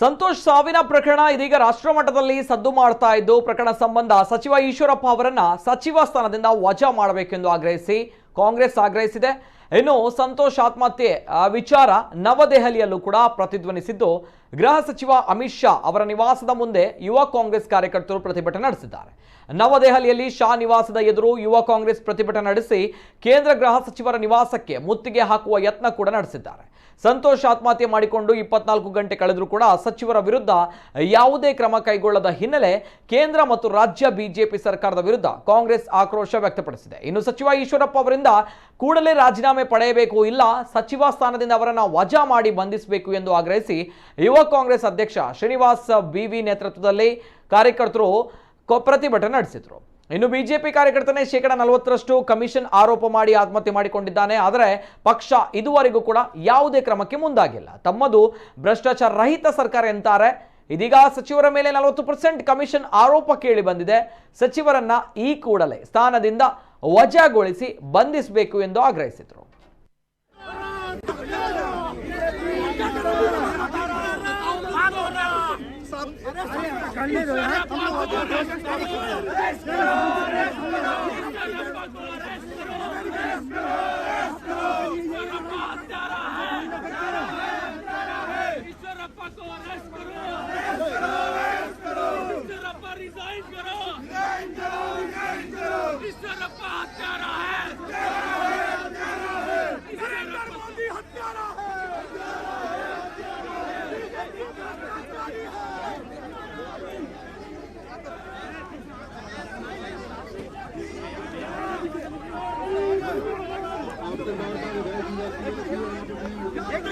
ಸಂತೋಷ್ ಸಾವಿನ ಪ್ರಕರಣ ಇದೀಗ ರಾಷ್ಟ್ರಮಟ್ಟದಲ್ಲಿ ಸದ್ದು ಮಾಡ್ತಾ ಇದ್ದು, ಪ್ರಕರಣ ಸಂಬಂಧ ಸಚಿವ ಈಶ್ವರಪ್ಪ ಅವರನ್ನ ಸಚಿವ ಸ್ಥಾನದಿಂದ ವಜಾ ಮಾಡಬೇಕೆಂದು ಆಗ್ರಹಿಸಿ ಕಾಂಗ್ರೆಸ್ ಆಗ್ರಹಿಸಿದೆ. ಇನ್ನು ಸಂತೋಷ್ ಆತ್ಮಹತ್ಯೆ ವಿಚಾರ ನವದೆಹಲಿಯಲ್ಲೂ ಕೂಡ ಪ್ರತಿಧ್ವನಿಸಿದ್ದು, ಗೃಹ ಸಚಿವ ಅಮಿತ್ ಶಾ ಅವರ ನಿವಾಸದ ಮುಂದೆ ಯುವ ಕಾಂಗ್ರೆಸ್ ಕಾರ್ಯಕರ್ತರು ಪ್ರತಿಭಟನೆ ನಡೆಸಿದ್ದಾರೆ. ನವದೆಹಲಿಯಲ್ಲಿ ಶಾ ನಿವಾಸದ ಎದುರು ಯುವ ಕಾಂಗ್ರೆಸ್ ಪ್ರತಿಭಟನೆ ನಡೆಸಿ ಕೇಂದ್ರ ಗೃಹ ಸಚಿವರ ನಿವಾಸಕ್ಕೆ ಮುತ್ತಿಗೆ ಹಾಕುವ ಯತ್ನ ಕೂಡ ನಡೆಸಿದ್ದಾರೆ. ಸಂತೋಷ್ ಆತ್ಮಹತ್ಯೆ ಮಾಡಿಕೊಂಡು 24 ಗಂಟೆ ಕಳೆದರೂ ಕೂಡ ಸಚಿವರ ವಿರುದ್ಧ ಯಾವುದೇ ಕ್ರಮ ಕೈಗೊಳ್ಳದ ಹಿನ್ನೆಲೆ ಕೇಂದ್ರ ಮತ್ತು ರಾಜ್ಯ ಬಿಜೆಪಿ ಸರ್ಕಾರದ ವಿರುದ್ಧ ಕಾಂಗ್ರೆಸ್ ಆಕ್ರೋಶ ವ್ಯಕ್ತಪಡಿಸಿದೆ. ಇನ್ನು ಸಚಿವ ಈಶ್ವರಪ್ಪ ಅವರಿಂದ ಕೂಡಲೇ ರಾಜೀನಾಮೆ ಪಡೆಯಬೇಕು, ಇಲ್ಲ ಸಚಿವ ಸ್ಥಾನದಿಂದ ಅವರನ್ನು ವಜಾ ಮಾಡಿ ಬಂಧಿಸಬೇಕು ಎಂದು ಆಗ್ರಹಿಸಿ ಯುವ ಕಾಂಗ್ರೆಸ್ ಅಧ್ಯಕ್ಷ ಶ್ರೀನಿವಾಸ್ ಬಿವಿ ನೇತೃತ್ವದಲ್ಲಿ ಕಾರ್ಯಕರ್ತರು ಪ್ರತಿಭಟನೆ ನಡೆಸಿದರು. ಇನ್ನು ಬಿಜೆಪಿ ಕಾರ್ಯಕರ್ತನೇ ಶೇಕಡ 40ರಷ್ಟು ಕಮಿಷನ್ ಆರೋಪ ಮಾಡಿ ಆತ್ಮಹತ್ಯೆ ಮಾಡಿಕೊಂಡಿದ್ದಾನೆ. ಆದರೆ ಪಕ್ಷ ಇದುವರೆಗೂ ಕೂಡ ಯಾವುದೇ ಕ್ರಮಕ್ಕೆ ಮುಂದಾಗಿಲ್ಲ. ತಮ್ಮದು ಭ್ರಷ್ಟಾಚಾರ ರಹಿತ ಸರ್ಕಾರ ಎಂತಾರೆ. ಇದೀಗ ಸಚಿವರ ಮೇಲೆ 40% ಕಮಿಷನ್ ಆರೋಪ ಕೇಳಿ ಬಂದಿದೆ. ಸಚಿವರನ್ನ ಈ ಕೂಡಲೇ ಸ್ಥಾನದಿಂದ ವಜಾಗೊಳಿಸಿ ಬಂಧಿಸಬೇಕು ಎಂದು ಆಗ್ರಹಿಸಿದರು.